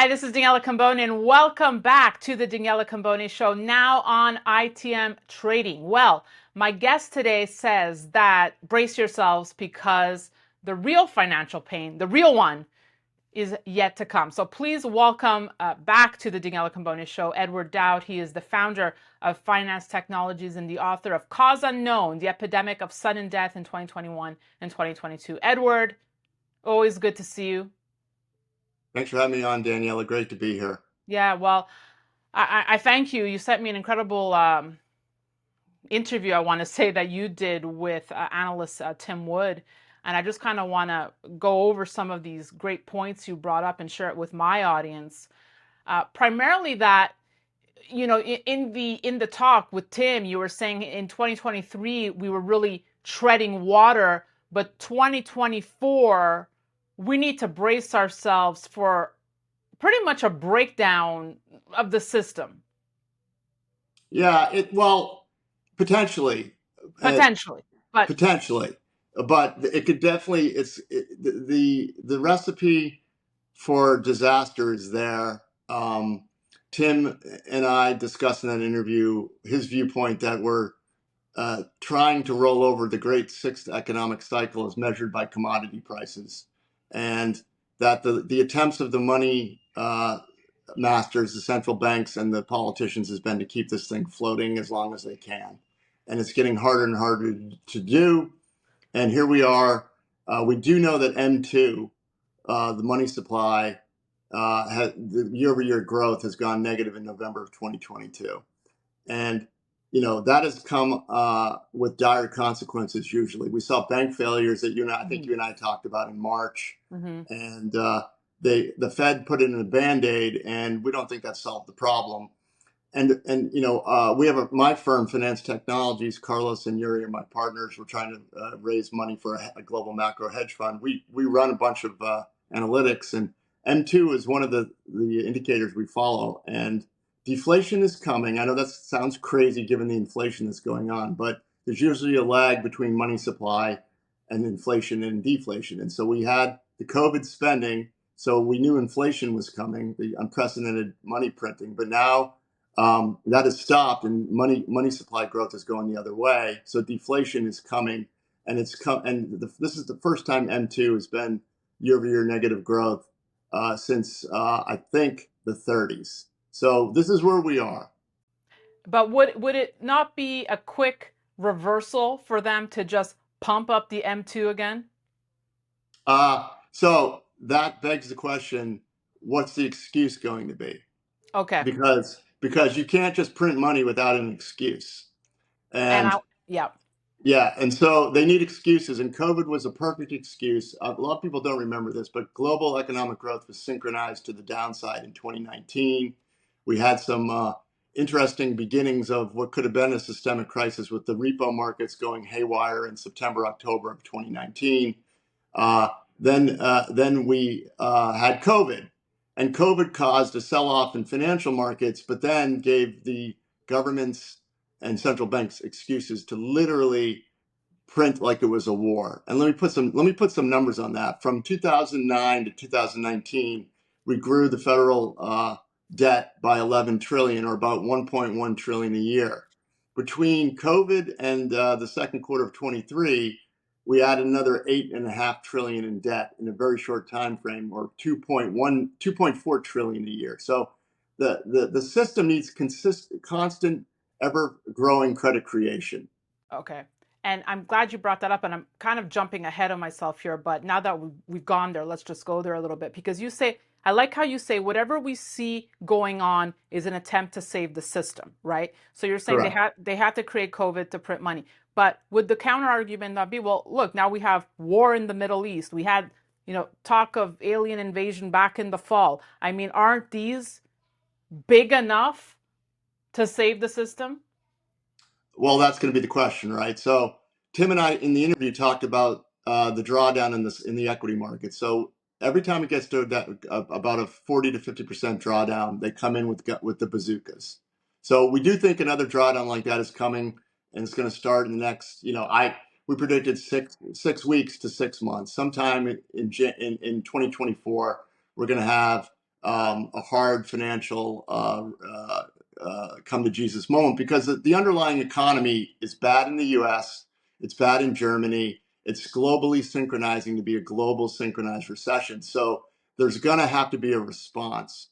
Hi, this is Daniela Cambone, and welcome back to the Daniela Cambone Show, now on ITM Trading. Well, my guest today says that brace yourselves because the real financial pain, the real one, is yet to come. So please welcome back to the Daniela Cambone Show, Edward Dowd. He is the founder of Phinance Technologies and the author of Cause Unknown, The Epidemic of Sudden Death in 2021 and 2022. Edward, always good to see you. Thanks for having me on, Daniela. Great to be here. Yeah, well, I thank you. You sent me an incredible interview, I want to say, that you did with analyst Tim Wood. And I just kind of want to go over some of these great points you brought up and share it with my audience. Primarily that, in the talk with Tim, you were saying in 2023, we were really treading water, but 2024, we need to brace ourselves for pretty much a breakdown of the system. Yeah, well, potentially, uh, Potentially, but potentially, but it could definitely. The recipe for disaster is there. Tim and I discussed in that interview his viewpoint that we're trying to roll over the great sixth economic cycle as measured by commodity prices, and that the attempts of the money masters, the central banks, and the politicians has been to keep this thing floating as long as they can, and it's getting harder and harder to do. And here we are. We do know that M2, the money supply, the year-over-year growth has gone negative in November of 2022. And that has come with dire consequences. Usually, we saw bank failures that I think you and I talked about in March, and the Fed put it in a Band-Aid, and we don't think that solved the problem. And we have my firm, Phinance Technologies. Carlos and Yuri are my partners. We're trying to raise money for a global macro hedge fund. We run a bunch of analytics, and M2 is one of the indicators we follow. And deflation is coming. I know that sounds crazy given the inflation that's going on, but there's usually a lag between money supply and inflation and deflation. And so we had the COVID spending, so we knew inflation was coming, the unprecedented money printing. But now that has stopped, and money supply growth is going the other way. So deflation is coming, and this is the first time M2 has been year-over-year negative growth since I think the 30s. So this is where we are. But would it not be a quick reversal for them to just pump up the M2 again? So that begs the question: what's the excuse going to be? Okay. Because you can't just print money without an excuse. And And yeah. yeah, and so they need excuses, and COVID was a perfect excuse. A lot of people don't remember this, but global economic growth was synchronized to the downside in 2019. We had some interesting beginnings of what could have been a systemic crisis with the repo markets going haywire in September, October of 2019. Uh, then we had COVID, and COVID caused a sell-off in financial markets, but then gave the governments and central banks excuses to literally print like it was a war. And let me put some numbers on that. From 2009 to 2019, we grew the federal debt by 11 trillion, or about 1.1 trillion a year. Between COVID and the second quarter of 23, we added another 8.5 trillion in debt in a very short time frame, or 2.4 trillion a year. So the system needs constant, ever growing credit creation. Okay. And I'm glad you brought that up, and I'm kind of jumping ahead of myself here, but now that we've gone there, let's just go there a little bit, because you say, I like how you say whatever we see going on is an attempt to save the system, right? So you're saying Correct. they had to create COVID to print money. But would the counter argument not be, well, look, now we have war in the Middle East. We had, talk of alien invasion back in the fall. I mean, aren't these big enough to save the system? Well, that's going to be the question, right? So Tim and I in the interview talked about the drawdown in the equity market. So every time it gets to about a 40 to 50% drawdown, they come in with the bazookas. So we do think another drawdown like that is coming, and it's going to start in the next. We predicted 6 weeks to 6 months. Sometime in 2024, we're going to have a hard financial come to Jesus moment, because the underlying economy is bad in the U.S., it's bad in Germany, it's globally synchronizing to be a global synchronized recession. So there's going to have to be a response.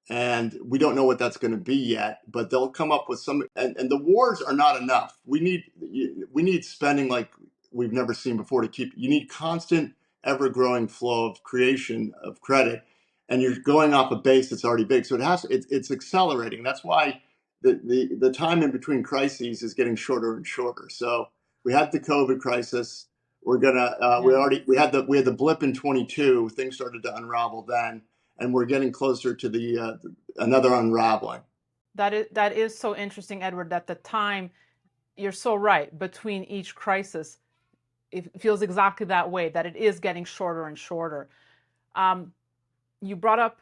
And we don't know what that's going to be yet, but they'll come up with some. And the wars are not enough. We need spending like we've never seen before to keep. You need constant, ever-growing flow of creation of credit, and you're going off a base that's already big. So it's accelerating. That's why the time in between crises is getting shorter and shorter. So we had the COVID crisis. We're gonna Yeah. we had the blip in 22. Things started to unravel then, and we're getting closer to the another unraveling. That is so interesting, Edward, that the time, you're so right, between each crisis, it feels exactly that way, that it is getting shorter and shorter. You brought up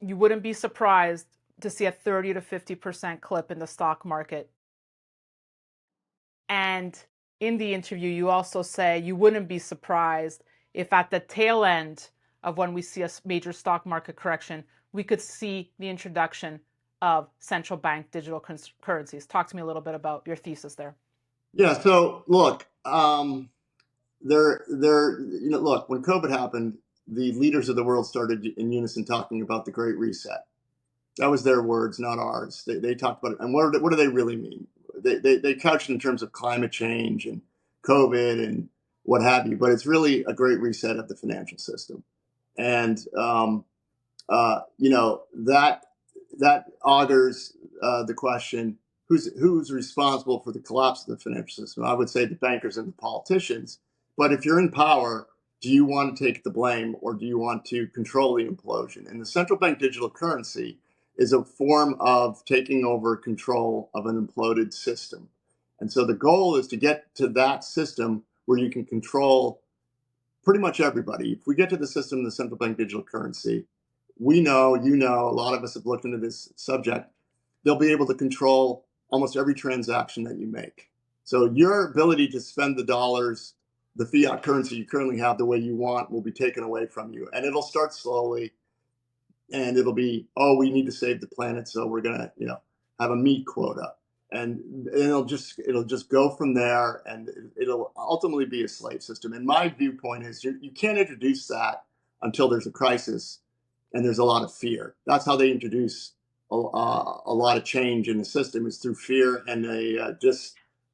you wouldn't be surprised to see a 30 to 50% clip in the stock market. And in the interview, you also say you wouldn't be surprised if at the tail end of when we see a major stock market correction, we could see the introduction of central bank digital currencies. Talk to me a little bit about your thesis there. Yeah. So look, look, when COVID happened, the leaders of the world started in unison talking about the Great Reset. That was their words, not ours. They talked about it. And what do they really mean? They couched it in terms of climate change and COVID and what have you, but it's really a great reset of the financial system. And that augurs the question: who's responsible for the collapse of the financial system? I would say the bankers and the politicians. But if you're in power, do you want to take the blame, or do you want to control the implosion? And the central bank digital currency is a form of taking over control of an imploded system. And so the goal is to get to that system where you can control pretty much everybody. If we get to the system of the central bank digital currency, we know, a lot of us have looked into this subject, they'll be able to control almost every transaction that you make. So your ability to spend the dollars, the fiat currency you currently have, the way you want will be taken away from you. And it'll start slowly, and it'll be, oh, we need to save the planet, so we're going to, have a meat quota. And it'll just go from there, and it'll ultimately be a slave system. And my viewpoint is you can't introduce that until there's a crisis and there's a lot of fear. That's how they introduce a lot of change in the system, is through fear and a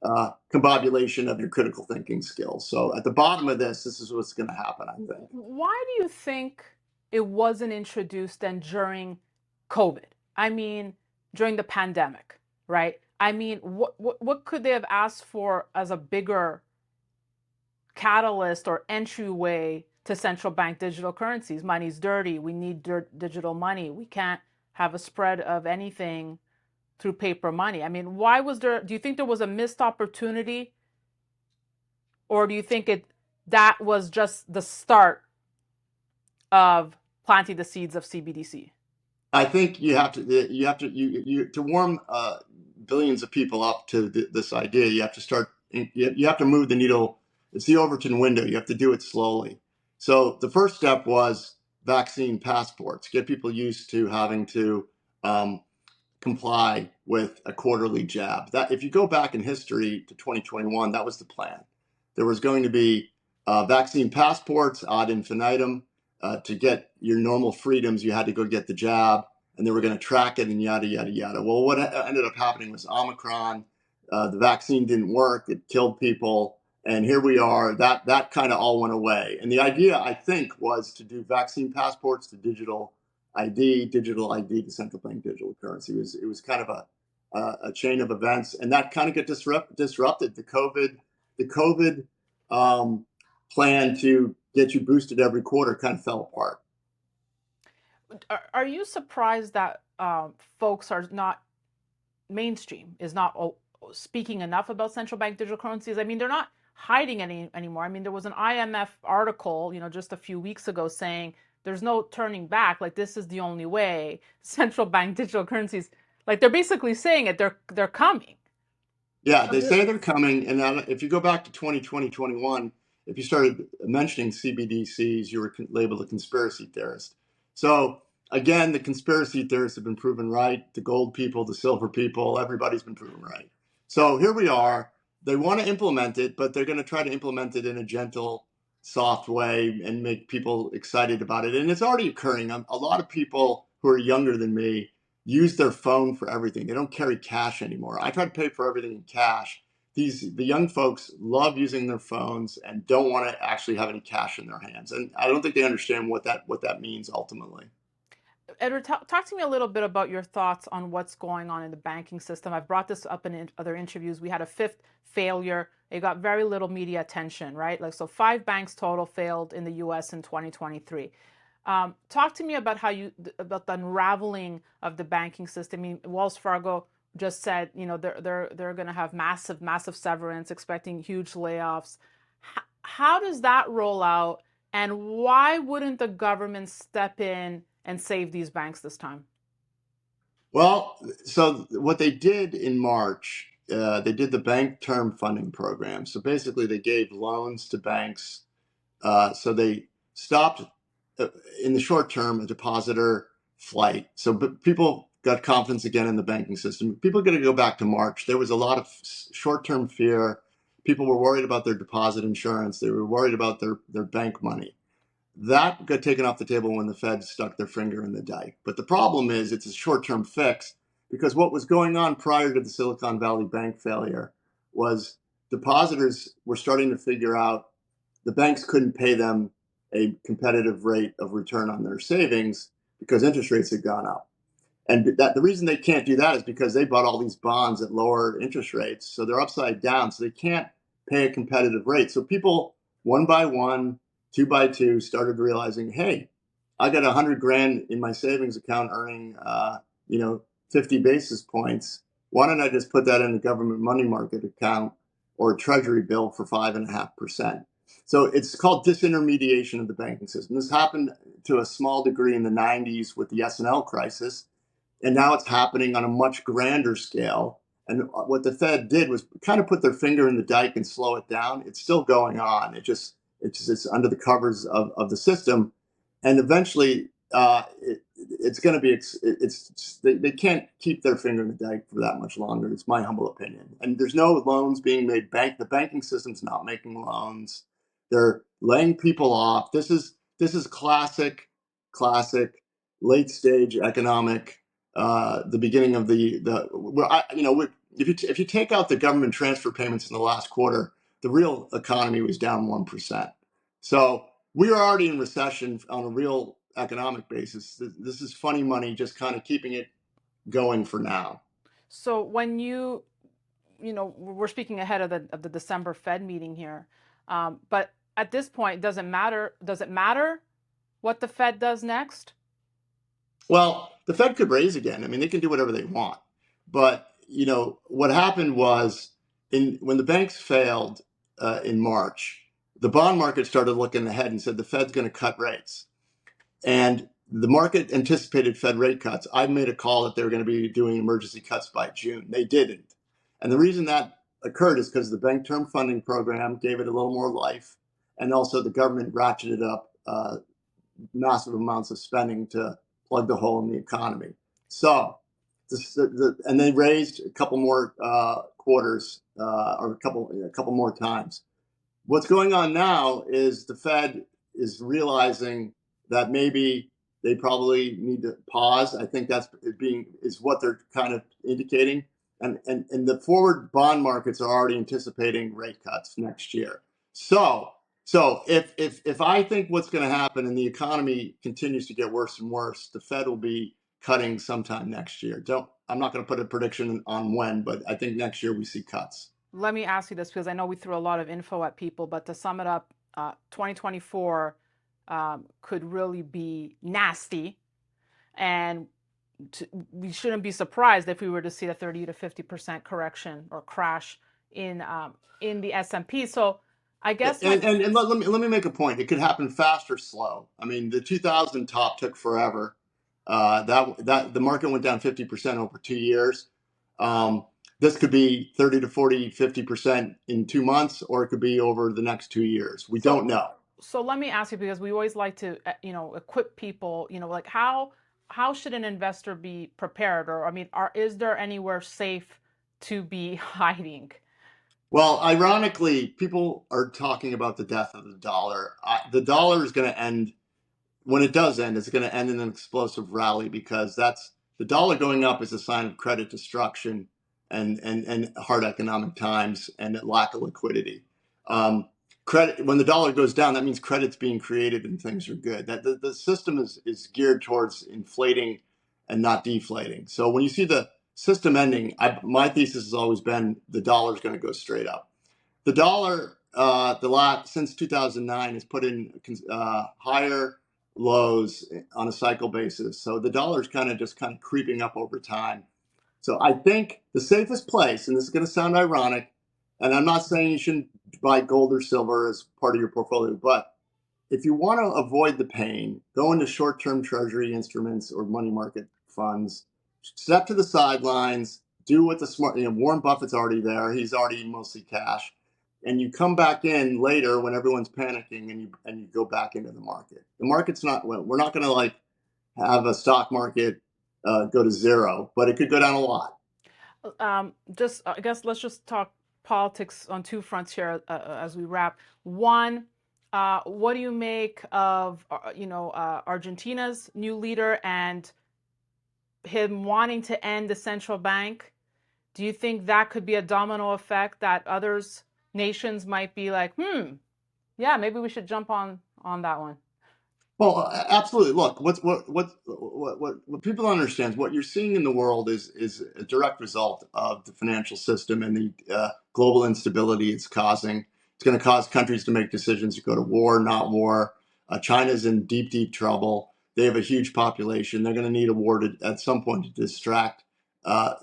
discombobulation of your critical thinking skills. So at the bottom of this is what's going to happen, I think. Why do you think it wasn't introduced then during COVID? I mean, during the pandemic, right? I mean, what could they have asked for as a bigger catalyst or entryway to central bank digital currencies? Money's dirty. We need digital money. We can't have a spread of anything through paper money. I mean, why was there? Do you think there was a missed opportunity, or do you think that was just the start of planting the seeds of CBDC? I think you have to warm billions of people up to this idea. You have to start. You have to move the needle. It's the Overton window. You have to do it slowly. So the first step was vaccine passports. Get people used to having to comply with a quarterly jab. That, if you go back in history to 2021, that was the plan. There was going to be vaccine passports ad infinitum. To get your normal freedoms, you had to go get the jab, and they were going to track it and yada, yada, yada. Well, what ended up happening was Omicron. The vaccine didn't work. It killed people. And here we are. That kind of all went away. And the idea, I think, was to do vaccine passports to digital ID to central bank digital currency. It was kind of a chain of events, and that kind of got disrupted. The COVID plan to get you boosted every quarter kind of fell apart. Are you surprised that folks are not mainstream is not speaking enough about central bank digital currencies? I mean, they're not hiding anymore. I mean, there was an IMF article, just a few weeks ago saying there's no turning back. Like, this is the only way. Central bank digital currencies, like, they're basically saying it. They're coming. Yeah, they say they're coming. And if you go back to 2020, 21, if you started mentioning CBDCs, you were labeled a conspiracy theorist. So again, the conspiracy theorists have been proven right. The gold people, the silver people, everybody's been proven right. So here we are. They want to implement it, but they're going to try to implement it in a gentle, soft way and make people excited about it. And it's already occurring. A lot of people who are younger than me use their phone for everything. They don't carry cash anymore. I try to pay for everything in cash. The young folks love using their phones and don't want to actually have any cash in their hands. And I don't think they understand what that means ultimately. Edward, talk to me a little bit about your thoughts on what's going on in the banking system. I've brought this up in other interviews. We had a fifth failure. It got very little media attention, right? Like, so 5 banks total failed in the U.S. in 2023. Talk to me about about the unraveling of the banking system. I mean, Wells Fargo just said, they're going to have massive severance, expecting huge layoffs. How does that roll out, and why wouldn't the government step in and save these banks this time? Well, so what they did in March, they did the bank term funding program. So basically, they gave loans to banks. So they stopped, uh, in the short term, a depositor flight. So people got confidence again in the banking system. People are going to go back to March. There was a lot of short term fear. People were worried about their deposit insurance. They were worried about their bank money. That got taken off the table when the Fed stuck their finger in the dike. But the problem is it's a short-term fix, because what was going on prior to the Silicon Valley Bank failure was depositors were starting to figure out the banks couldn't pay them a competitive rate of return on their savings because interest rates had gone up. And that the reason they can't do that is because they bought all these bonds at lower interest rates. So they're upside down. So they can't pay a competitive rate. So people, one by one, two by two, started realizing, hey, I got 100 grand in my savings account earning, 50 basis points. Why don't I just put that in a government money market account or a treasury bill for 5.5%? So it's called disintermediation of the banking system. This happened to a small degree in the 90s with the S&L crisis, and now it's happening on a much grander scale. And what the Fed did was kind of put their finger in the dike and slow it down. It's still going on. It's under the covers of the system, and eventually it's going to be they can't keep their finger in the dike for that much longer. It's my humble opinion. And there's no loans being made. The banking system's not making loans. They're laying people off. This is classic late stage economic, the beginning of if you take out the government transfer payments in the last quarter, the real economy was down 1%. So we are already in recession on a real economic basis. This is funny money, just kind of keeping it going for now. So when we're speaking ahead of the December Fed meeting here, but at this point, does it matter? Does it matter what the Fed does next? Well, the Fed could raise again. I mean, they can do whatever they want. But what happened was, when the banks failed in March, the bond market started looking ahead and said the Fed's going to cut rates. And the market anticipated Fed rate cuts. I made a call that they were going to be doing emergency cuts by June. They didn't. And the reason that occurred is because the bank term funding program gave it a little more life. And also the government ratcheted up massive amounts of spending to plug the hole in the economy. So, and they raised a couple more quarters, or a couple more times. What's going on now is the Fed is realizing that maybe they probably need to pause. I think is what they're kind of indicating. And the forward bond markets are already anticipating rate cuts next year. So if I think what's going to happen and the economy continues to get worse and worse, the Fed will be cutting sometime next year. I'm not going to put a prediction on when, but I think next year we see cuts. Let me ask you this, because I know we threw a lot of info at people, but to sum it up, 2024 could really be nasty, and we shouldn't be surprised if we were to see a 30 to 50% correction or crash in the S&P. So I guess and let me make a point. It could happen fast or slow. I mean, the 2000 top took forever. That the market went down 50% over 2 years. This could be 30 to 40, 50% in 2 months, or it could be over the next 2 years. We don't know. So let me ask you, because we always like to, equip people, like how how should an investor be prepared? Or, I mean, is there anywhere safe to be hiding? Well, ironically, people are talking about the death of the dollar. The dollar is going to end when it does end. It's going to end in an explosive rally because that's the dollar going up is a sign of credit destruction and hard economic times and lack of liquidity. Credit when the dollar goes down, that means credit's being created and things are good. That the system is geared towards inflating and not deflating. So when you see the system ending, my thesis has always been the dollar is going to go straight up. The dollar, since 2009, has put in higher lows on a cycle basis. So the dollar is kind of creeping up over time. So I think the safest place, and this is going to sound ironic, and I'm not saying you shouldn't buy gold or silver as part of your portfolio, but if you want to avoid the pain, go into short-term treasury instruments or money market funds, step to the sidelines, do what the smart, Warren Buffett's already there. He's already mostly cash. And you come back in later when everyone's panicking and you go back into the market. The market's not, we're not going to have a stock market go to zero, but it could go down a lot. I guess let's just talk politics on two fronts here as we wrap. One, what do you make of Argentina's new leader and him wanting to end the central bank? Do you think that could be a domino effect that nations might be like, yeah, maybe we should jump on that one? Well, absolutely. Look, what people don't understand is what you're seeing in the world is a direct result of the financial system and the global instability it's causing. It's going to cause countries to make decisions to go to war, not war. China's in deep, deep trouble. They have a huge population. They're going to need a war at some point to distract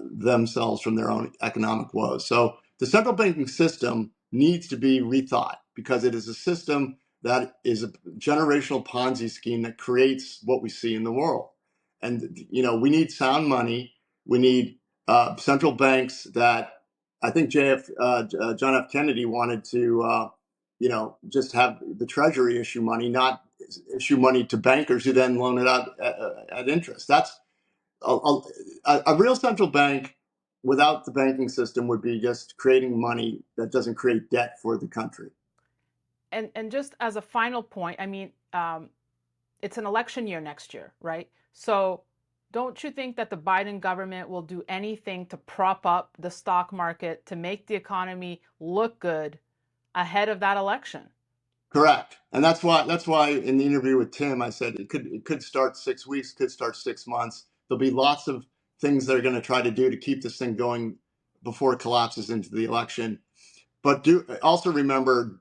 themselves from their own economic woes. So the central banking system needs to be rethought because it is a system that is a generational Ponzi scheme that creates what we see in the world. And, we need sound money. We need central banks that I think John F. Kennedy wanted to, just have the Treasury issue money, not issue money to bankers who then loan it out at interest. That's a real central bank without the banking system would be just creating money that doesn't create debt for the country. And just as a final point, I mean, it's an election year next year, right? So don't you think that the Biden government will do anything to prop up the stock market to make the economy look good ahead of that election? Correct. And that's why in the interview with Tim, I said it could start 6 weeks, could start 6 months. There'll be lots of things they're going to try to do to keep this thing going before it collapses into the election. But also remember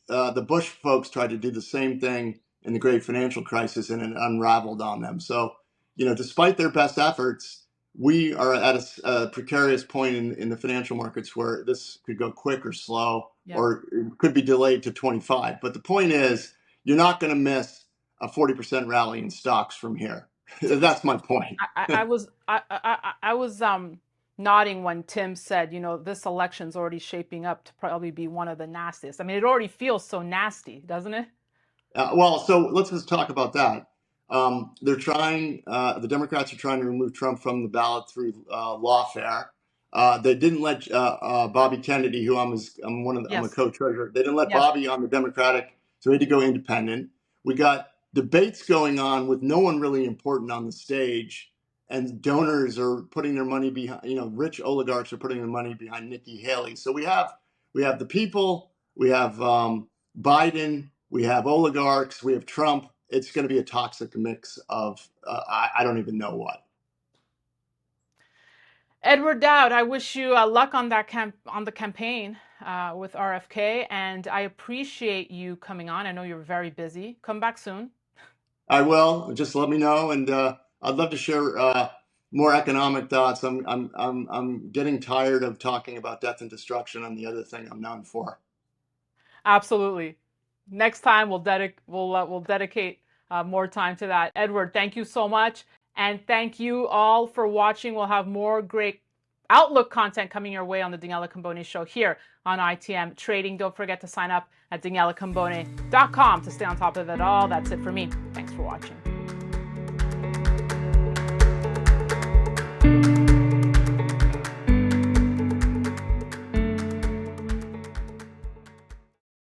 the Bush folks tried to do the same thing in the great financial crisis and it unraveled on them. So, despite their best efforts, we are at a precarious point in the financial markets where this could go quick or slow, or it could be delayed to 25. But the point is, you're not going to miss a 40% rally in stocks from here. That's my point. I was nodding when Tim said, this election's already shaping up to probably be one of the nastiest. I mean, it already feels so nasty, doesn't it? So let's just talk about that. They're trying. The Democrats are trying to remove Trump from the ballot through lawfare. They didn't let Bobby Kennedy, who I'm a co-treasurer. They didn't let Bobby on the Democratic, so he had to go independent. We got debates going on with no one really important on the stage, and donors are putting their money behind. Rich oligarchs are putting their money behind Nikki Haley. So we have the people. We have Biden. We have oligarchs. We have Trump. It's going to be a toxic mix of I don't even know what. Edward Dowd, I wish you luck on that on the campaign with RFK, and I appreciate you coming on. I know you're very busy. Come back soon. I will. Just let me know, and I'd love to share more economic thoughts. I'm getting tired of talking about death and destruction. I'm the other thing I'm known for. Absolutely. Next time we'll dedicate more time to that. Edward, thank you so much. And thank you all for watching. We'll have more great Outlook content coming your way on the Daniela Cambone Show here on ITM Trading. Don't forget to sign up at danielacambone.com to stay on top of it all. That's it for me. Thanks for watching.